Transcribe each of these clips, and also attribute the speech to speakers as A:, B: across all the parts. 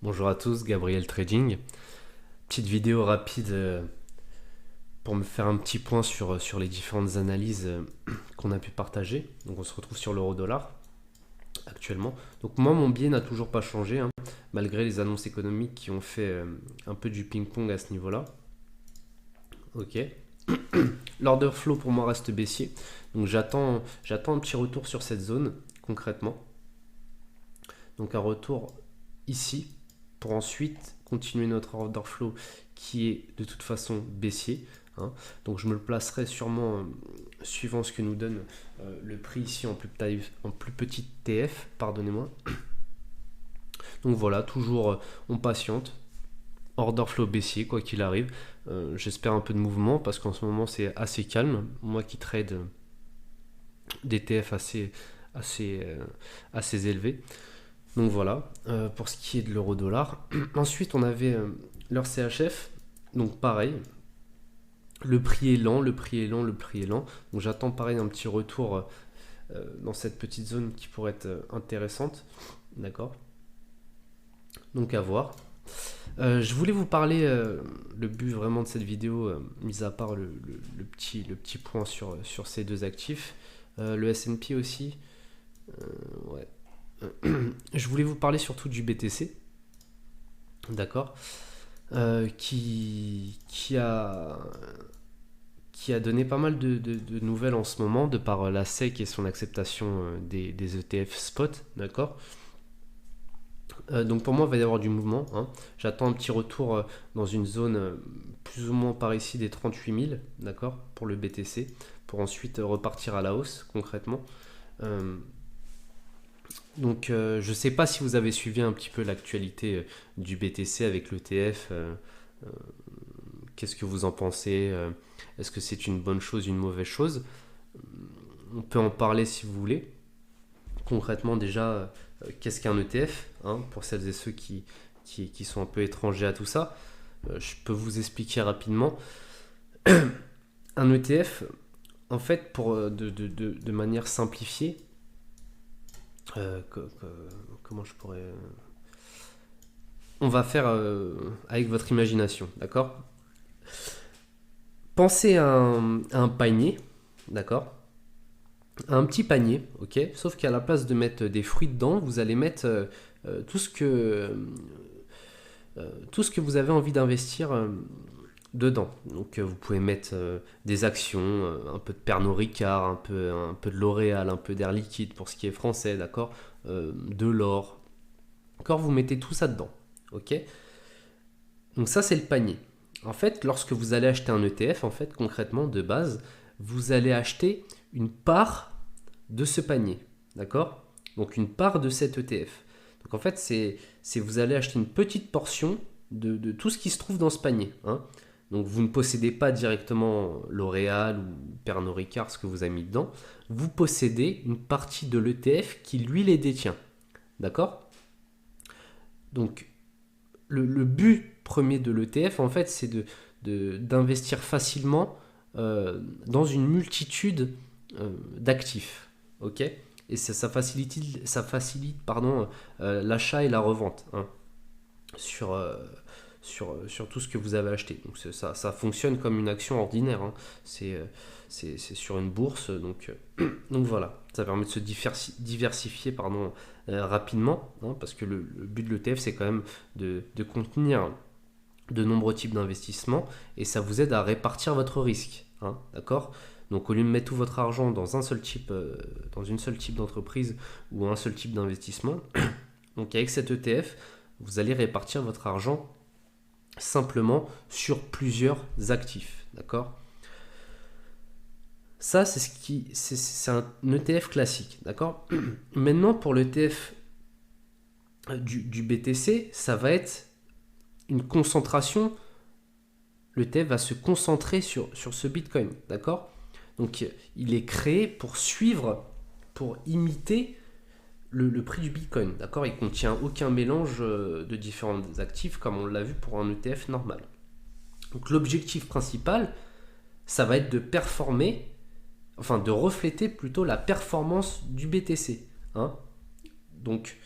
A: Bonjour à tous, Gabriel Trading. Petite vidéo rapide pour me faire un petit point sur les différentes analyses qu'on a pu partager. Donc on se retrouve sur l'euro-dollar actuellement. Donc moi mon biais n'a toujours pas changé, hein, malgré les annonces économiques qui ont fait un peu du ping-pong à ce niveau-là. Ok. L'order flow pour moi reste baissier. Donc j'attends un petit retour sur cette zone concrètement. Donc un retour ici pour ensuite continuer notre order flow qui est de toute façon baissier, hein. Donc je me le placerai sûrement suivant ce que nous donne le prix ici en plus petite TF, pardonnez-moi. Donc voilà, toujours on patiente, order flow baissier quoi qu'il arrive. J'espère un peu de mouvement parce qu'en ce moment c'est assez calme. Moi qui trade des TF assez élevés. Donc voilà, pour ce qui est de l'euro-dollar. Ensuite, on avait leur CHF. Donc pareil, le prix est lent, le prix est lent, le prix est lent. Donc j'attends pareil un petit retour dans cette petite zone qui pourrait être intéressante. D'accord. Donc à voir. Je voulais vous parler, le but vraiment de cette vidéo, mis à part le petit point sur ces deux actifs, le S&P aussi. Ouais. Je voulais vous parler surtout du BTC, d'accord, qui a donné pas mal de nouvelles en ce moment de par la SEC et son acceptation des ETF spot, d'accord. Donc pour moi, il va y avoir du mouvement, hein. J'attends un petit retour dans une zone plus ou moins par ici des 38 000, d'accord, pour le BTC, pour ensuite repartir à la hausse concrètement. Donc je ne sais pas si vous avez suivi un petit peu l'actualité du BTC avec l'ETF. Qu'est-ce que vous en pensez? Est-ce que c'est une bonne chose, une mauvaise chose? On peut en parler si vous voulez. Concrètement déjà, qu'est-ce qu'un ETF, hein, pour celles et ceux qui sont un peu étrangers à tout ça? Je peux vous expliquer rapidement. Un ETF, en fait, de manière simplifiée, comment je pourrais... On va faire avec votre imagination, d'accord? Pensez à un panier, d'accord? Un petit panier, ok? Sauf qu'à la place de mettre des fruits dedans, vous allez mettre tout ce que vous avez envie d'investir dedans. Donc vous pouvez mettre des actions, un peu de Pernod Ricard, un peu de L'Oréal, un peu d'Air Liquide pour ce qui est français, d'accord? De l'or. D'accord, vous mettez tout ça dedans, ok? Donc ça c'est le panier. En fait, lorsque vous allez acheter un ETF, en fait, concrètement, de base, vous allez acheter une part de ce panier. D'accord? Donc une part de cet ETF. Donc en fait, vous allez acheter une petite portion de tout ce qui se trouve dans ce panier, hein. Donc vous ne possédez pas directement L'Oréal ou Pernod Ricard, ce que vous avez mis dedans. Vous possédez une partie de l'ETF qui, lui, les détient. D'accord? Donc le but premier de l'ETF, en fait, c'est d'investir facilement dans une multitude d'actifs. Ok? Et ça facilite pardon, l'achat et la revente, hein, sur, sur tout ce que vous avez acheté. Donc ça fonctionne comme une action ordinaire, hein. C'est sur une bourse. Donc voilà, ça permet de se diversifier pardon, rapidement, hein, parce que le but de l'ETF, c'est quand même de contenir de nombreux types d'investissements et ça vous aide à répartir votre risque, hein, d'accord. Donc au lieu de mettre tout votre argent dans dans une seule type d'entreprise ou un seul type d'investissement, donc avec cet ETF, vous allez répartir votre argent simplement sur plusieurs actifs, d'accord. Ça, c'est un ETF classique, d'accord. Maintenant, pour l'ETF du BTC, ça va être une concentration. L'ETF va se concentrer sur ce Bitcoin, d'accord. Donc, il est créé pour suivre, pour imiter le prix du Bitcoin, d'accord. Il ne contient aucun mélange de différents actifs comme on l'a vu pour un ETF normal. Donc, l'objectif principal, ça va être de performer, enfin de refléter plutôt la performance du BTC, hein. Donc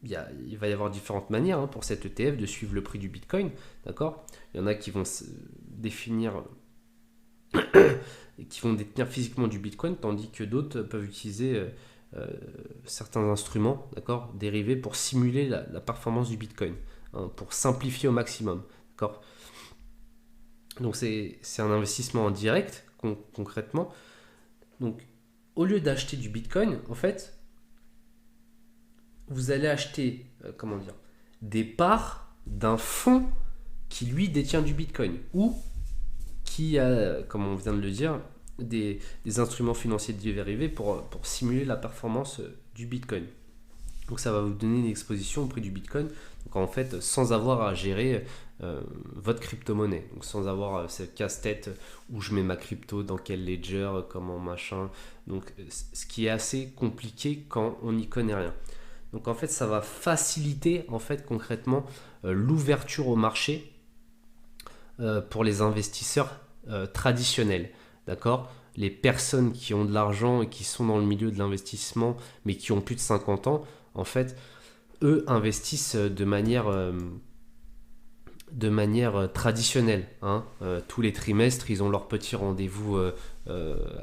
A: il va y avoir différentes manières pour cet ETF de suivre le prix du Bitcoin, d'accord? Il y en a qui vont définir, qui vont détenir physiquement du Bitcoin, tandis que d'autres peuvent utiliser euh, certains instruments, d'accord, dérivés pour simuler la performance du Bitcoin, pour simplifier au maximum, d'accord? Donc c'est un investissement en direct, concrètement. Donc au lieu d'acheter du Bitcoin, en fait, vous allez acheter, comment dire, des parts d'un fonds qui lui détient du Bitcoin ou qui a, comme on vient de le dire, des instruments financiers dérivés pour simuler la performance du Bitcoin. Donc ça va vous donner une exposition au prix du Bitcoin, donc en fait sans avoir à gérer votre crypto-monnaie, donc sans avoir cette casse-tête où je mets ma crypto, dans quel ledger, comment machin, donc ce qui est assez compliqué quand on n'y connaît rien. Donc en fait ça va faciliter en fait concrètement l'ouverture au marché pour les investisseurs traditionnels, d'accord? Les personnes qui ont de l'argent et qui sont dans le milieu de l'investissement mais qui ont plus de 50 ans, en fait, eux investissent de manière traditionnelle. Tous les trimestres, ils ont leur petit rendez-vous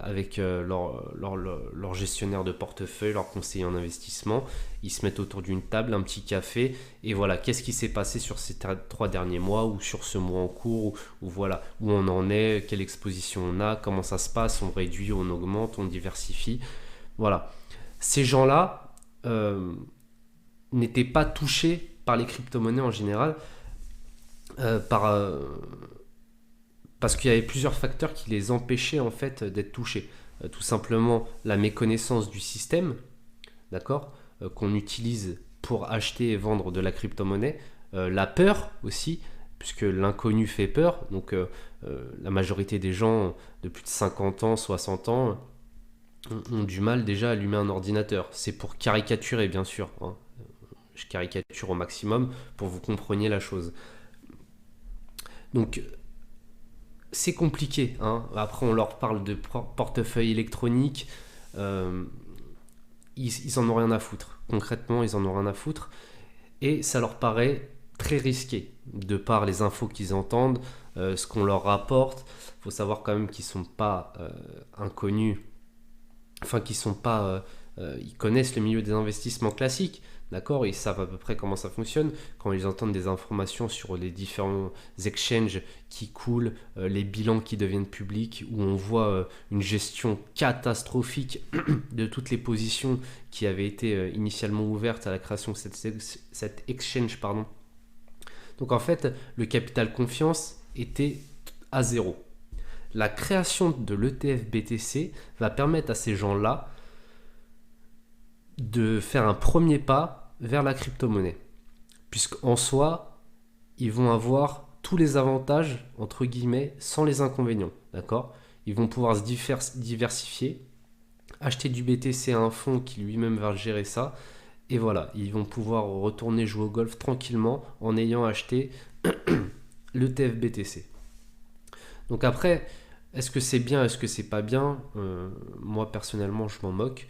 A: avec leur gestionnaire de portefeuille, leur conseiller en investissement. Ils se mettent autour d'une table, un petit café, et voilà, qu'est-ce qui s'est passé sur ces 3 derniers mois ou sur ce mois en cours, ou voilà, où on en est, quelle exposition on a, comment ça se passe, on réduit, on augmente, on diversifie. Voilà. Ces gens-là n'étaient pas touchés par les crypto-monnaies en général, parce qu'il y avait plusieurs facteurs qui les empêchaient en fait d'être touchés. Tout simplement la méconnaissance du système, d'accord, qu'on utilise pour acheter et vendre de la crypto-monnaie, la peur aussi, puisque l'inconnu fait peur. Donc la majorité des gens de plus de 50 ans, 60 ans ont du mal déjà à allumer un ordinateur. C'est pour caricaturer bien sûr. Je caricature au maximum pour que vous compreniez la chose. Donc c'est compliqué. Après, on leur parle de portefeuille électronique. Ils en ont rien à foutre. Concrètement, ils en ont rien à foutre. Et ça leur paraît très risqué, de par les infos qu'ils entendent, ce qu'on leur rapporte. Il faut savoir quand même qu'ils ne sont pas inconnus. Enfin, qu'ils sont pas... ils connaissent le milieu des investissements classiques. D'accord, ils savent à peu près comment ça fonctionne. Quand ils entendent des informations sur les différents exchanges qui coulent, les bilans qui deviennent publics, où on voit une gestion catastrophique de toutes les positions qui avaient été initialement ouvertes à la création de cette exchange. Pardon. Donc en fait, le capital confiance était à zéro. La création de l'ETF BTC va permettre à ces gens-là de faire un premier pas vers la crypto-monnaie. Puisqu'en soi, ils vont avoir tous les avantages, entre guillemets, sans les inconvénients. D'accord ? Ils vont pouvoir se diversifier, acheter du BTC à un fonds qui lui-même va gérer ça. Et voilà, ils vont pouvoir retourner jouer au golf tranquillement en ayant acheté l'ETF BTC. Donc après, est-ce que c'est bien, est-ce que c'est pas bien ? Moi personnellement, je m'en moque.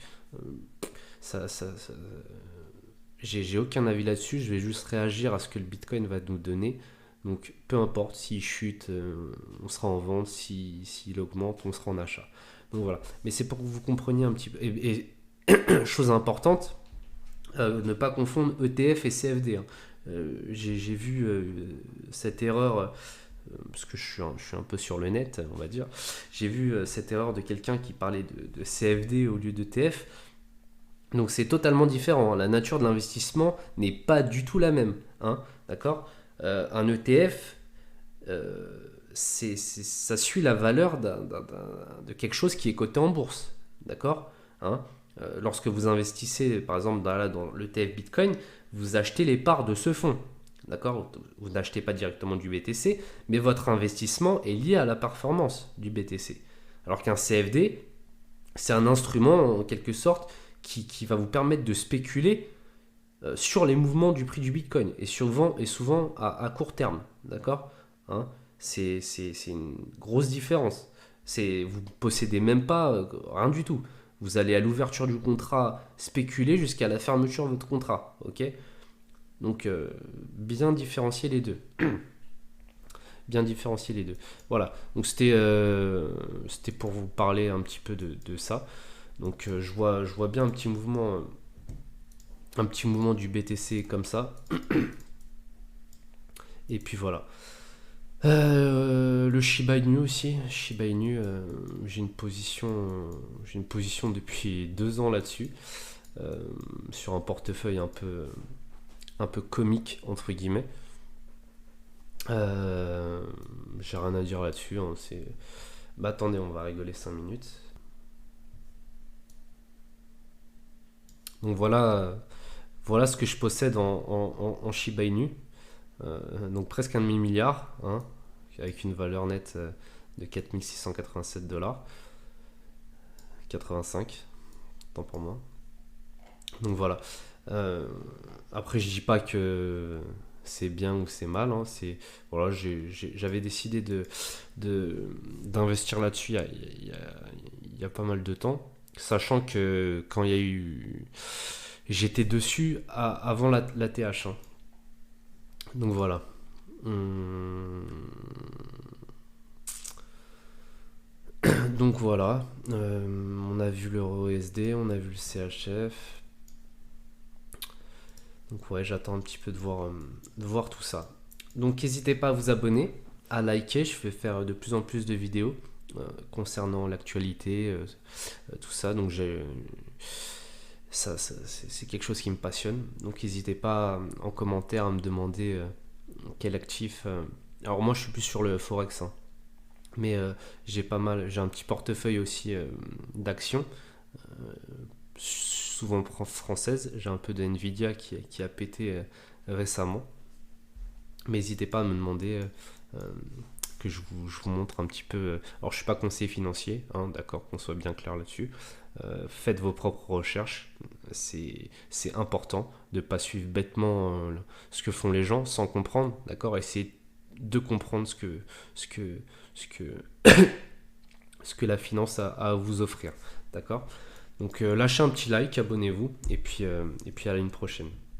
A: J'ai aucun avis là-dessus, je vais juste réagir à ce que le Bitcoin va nous donner. Donc peu importe, s'il chute, on sera en vente, s'il augmente, on sera en achat. Donc voilà, mais c'est pour que vous compreniez un petit peu. Et chose importante, ne pas confondre ETF et CFD. J'ai vu cette erreur, parce que je suis un peu sur le net, on va dire. J'ai vu cette erreur de quelqu'un qui parlait de CFD au lieu d'ETF. Donc c'est totalement différent. La nature de l'investissement n'est pas du tout la même. D'accord ? Un ETF, ça suit la valeur de quelque chose qui est coté en bourse. D'accord ? Lorsque vous investissez, par exemple, dans l'ETF Bitcoin, vous achetez les parts de ce fonds. D'accord ? Vous n'achetez pas directement du BTC, mais votre investissement est lié à la performance du BTC. Alors qu'un CFD, c'est un instrument, en quelque sorte, qui va vous permettre de spéculer sur les mouvements du prix du Bitcoin et souvent à court terme, d'accord ? C'est une grosse différence. Vous ne possédez même pas rien du tout. Vous allez à l'ouverture du contrat spéculer jusqu'à la fermeture de votre contrat, ok ? Donc bien différencier les deux. Bien différencier les deux. Voilà, donc c'était pour vous parler un petit peu de ça. Donc je vois bien un petit mouvement du BTC comme ça. Et puis voilà. Le Shiba Inu aussi. Shiba Inu, j'ai une position depuis 2 ans là-dessus, euh, sur un portefeuille un peu comique entre guillemets. Euh, j'ai rien à dire là-dessus, hein, bah attendez, on va rigoler 5 minutes. Donc voilà ce que je possède en Shiba Inu. Donc presque un demi-milliard, hein, avec une valeur nette de 4687 $. 85, tant pour moi. Donc voilà. Euh, Après, je dis pas que c'est bien ou c'est mal, hein, voilà, j'avais décidé d'investir là-dessus il y a pas mal de temps, sachant que quand il y a eu, j'étais dessus avant la TH, hein. Donc voilà. Hum, Donc voilà. On a vu l'euro USD, on a vu le CHF. Donc ouais, j'attends un petit peu de voir tout ça. Donc n'hésitez pas à vous abonner, à liker. Je vais faire de plus en plus de vidéos concernant l'actualité, tout ça. Donc c'est quelque chose qui me passionne. Donc n'hésitez pas en commentaire à me demander quel actif. Alors moi je suis plus sur le forex, hein. Mais j'ai un petit portefeuille aussi d'actions, souvent françaises. J'ai un peu de Nvidia qui a pété récemment. Mais n'hésitez pas à me demander que je vous montre un petit peu. Alors, je suis pas conseiller financier, hein, d'accord, qu'on soit bien clair là-dessus. Faites vos propres recherches. C'est important de ne pas suivre bêtement ce que font les gens sans comprendre, d'accord. Essayez de comprendre ce que, ce que, ce que la finance a à vous offrir, d'accord. Donc, lâchez un petit like, abonnez-vous, et puis à une prochaine.